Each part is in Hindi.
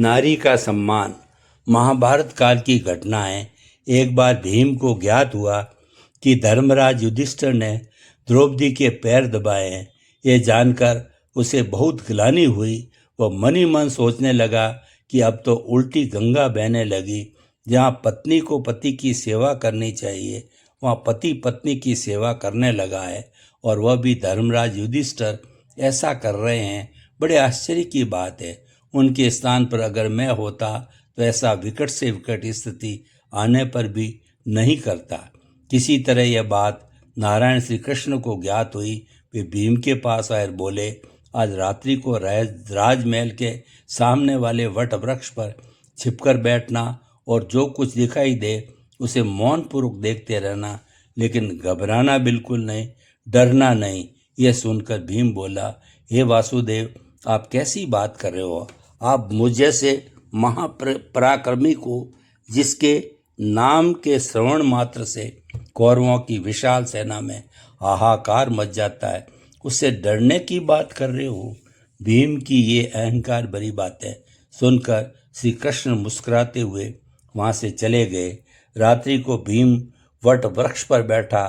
नारी का सम्मान। महाभारत काल की घटना है। एक बार भीम को ज्ञात हुआ कि धर्मराज युधिष्ठिर ने द्रौपदी के पैर दबाए हैं। ये जानकर उसे बहुत ग्लानि हुई। वह मन ही मन सोचने लगा कि अब तो उल्टी गंगा बहने लगी। जहाँ पत्नी को पति की सेवा करनी चाहिए वहाँ पति पत्नी की सेवा करने लगा है, और वह भी धर्मराज युधिष्ठिर ऐसा कर रहे हैं। बड़े आश्चर्य की बात है। उनके स्थान पर अगर मैं होता तो ऐसा विकट से विकट स्थिति आने पर भी नहीं करता। किसी तरह यह बात नारायण श्री कृष्ण को ज्ञात हुई। वे भीम के पास आए और बोले, आज रात्रि को राजमहल के सामने वाले वट वृक्ष पर छिपकर बैठना और जो कुछ दिखाई दे उसे मौन पूर्वक देखते रहना, लेकिन घबराना बिल्कुल नहीं, डरना नहीं। यह सुनकर भीम बोला, हे वासुदेव, आप कैसी बात कर रहे हो? आप मुझ जैसे महापराक्रमी को, जिसके नाम के श्रवण मात्र से कौरवों की विशाल सेना में हाहाकार मच जाता है, उससे डरने की बात कर रहे हो? भीम की ये अहंकार भरी बातें सुनकर श्री कृष्ण मुस्कुराते हुए वहाँ से चले गए। रात्रि को भीम वट वृक्ष पर बैठा।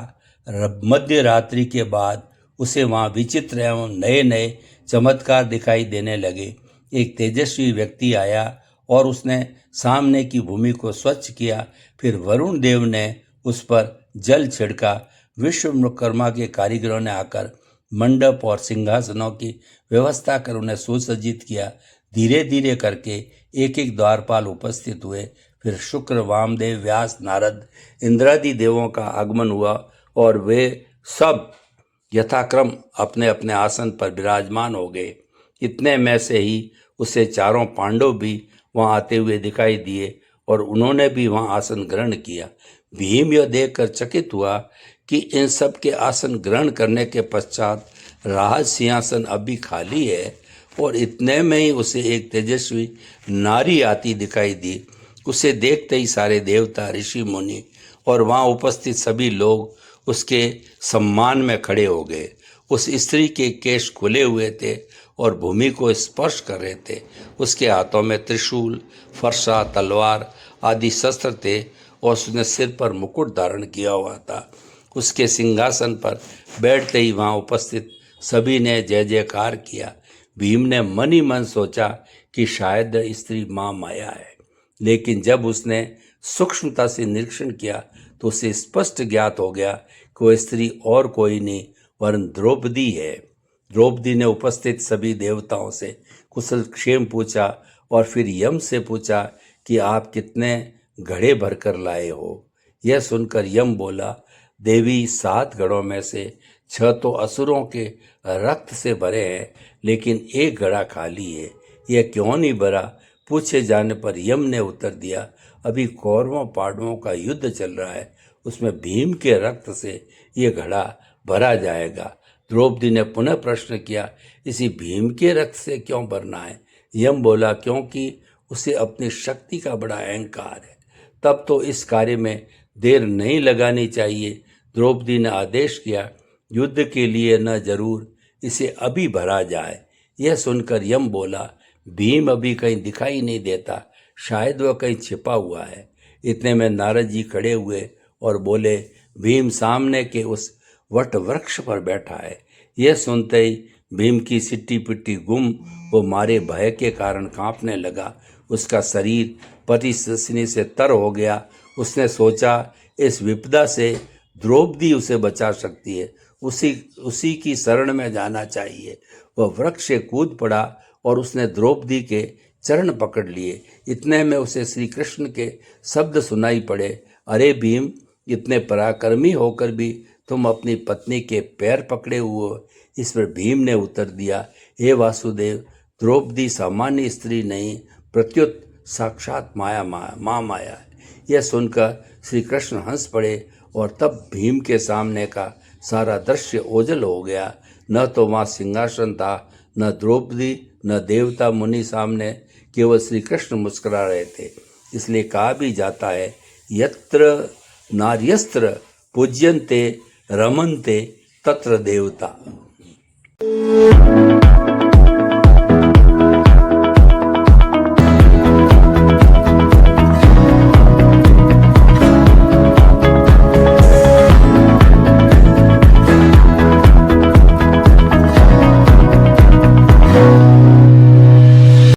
मध्य रात्रि के बाद उसे वहाँ विचित्र एवं नए नए चमत्कार दिखाई देने लगे। एक तेजस्वी व्यक्ति आया और उसने सामने की भूमि को स्वच्छ किया। फिर वरुण देव ने उस पर जल छिड़का। विश्वकर्मा के कारीगरों ने आकर मंडप और सिंहासनों की व्यवस्था कर उन्हें सुसज्जित किया। धीरे धीरे करके एक एक द्वारपाल उपस्थित हुए। फिर शुक्र, वामदेव, व्यास, नारद, इंद्रादि देवों का आगमन हुआ और वे सब यथाक्रम अपने अपने आसन पर विराजमान हो गए। इतने में से ही उसे चारों पांडव भी वहां आते हुए दिखाई दिए और उन्होंने भी वहां आसन ग्रहण किया। भीम यह देखकर चकित हुआ कि इन सब के आसन ग्रहण करने के पश्चात राज सिंहासन अभी खाली है, और इतने में ही उसे एक तेजस्वी नारी आती दिखाई दी। उसे देखते ही सारे देवता, ऋषि, मुनि और वहां उपस्थित सभी लोग उसके सम्मान में खड़े हो गए। उस स्त्री के केश खुले हुए थे और भूमि को स्पर्श कर रहे थे। उसके हाथों में त्रिशूल, फरसा, तलवार आदि शस्त्र थे और उसने सिर पर मुकुट धारण किया हुआ था। उसके सिंहासन पर बैठते ही वहां उपस्थित सभी ने जय जयकार किया। भीम ने मन ही मन सोचा कि शायद स्त्री माँ माया है, लेकिन जब उसने सूक्ष्मता से निरीक्षण किया तो उसे स्पष्ट ज्ञात हो गया कि वह स्त्री और कोई नहीं वरन द्रौपदी है। द्रौपदी ने उपस्थित सभी देवताओं से कुशल क्षेम पूछा और फिर यम से पूछा कि आप कितने घड़े भरकर लाए हो। यह सुनकर यम बोला, देवी, 7 घड़ों में से 6 तो असुरों के रक्त से भरे हैं, लेकिन एक घड़ा खाली है। यह क्यों नहीं भरा? पूछे जाने पर यम ने उत्तर दिया, अभी कौरवों पांडवों का युद्ध चल रहा है, उसमें भीम के रक्त से ये घड़ा भरा जाएगा। द्रौपदी ने पुनः प्रश्न किया, इसी भीम के रक्त से क्यों भरना है? यम बोला, क्योंकि उसे अपनी शक्ति का बड़ा अहंकार है। तब तो इस कार्य में देर नहीं लगानी चाहिए। द्रौपदी ने आदेश किया, युद्ध के लिए न जरूर, इसे अभी भरा जाए। यह सुनकर यम बोला, भीम अभी कहीं दिखाई नहीं देता, शायद वह कहीं छिपा हुआ है। इतने में नारद जी खड़े हुए और बोले, भीम सामने के उस वट वृक्ष पर बैठा है। यह सुनते ही भीम की सिट्टी पिट्टी गुम, वो मारे भय के कारण कांपने लगा। उसका शरीर पसीने से तर हो गया। उसने सोचा, इस विपदा से द्रौपदी उसे बचा सकती है, उसी की शरण में जाना चाहिए। वह वृक्ष से कूद पड़ा और उसने द्रौपदी के चरण पकड़ लिए। इतने में उसे श्री कृष्ण के शब्द सुनाई पड़े, अरे भीम, इतने पराक्रमी होकर भी तुम अपनी पत्नी के पैर पकड़े हुए हो। इस पर भीम ने उत्तर दिया, हे वासुदेव, द्रौपदी सामान्य स्त्री नहीं, प्रत्युत साक्षात माँ माया है। यह सुनकर श्री कृष्ण हंस पड़े और तब भीम के सामने का सारा दृश्य ओझल हो गया। न तो वहाँ सिंहासन था, न द्रौपदी, न देवता मुनि सामने, केवल श्री कृष्ण मुस्कुरा रहे थे। इसलिए कहा भी जाता है, यत्र नार्यस्त्र पूज्यन्ते रमन्ते तत्र देवता।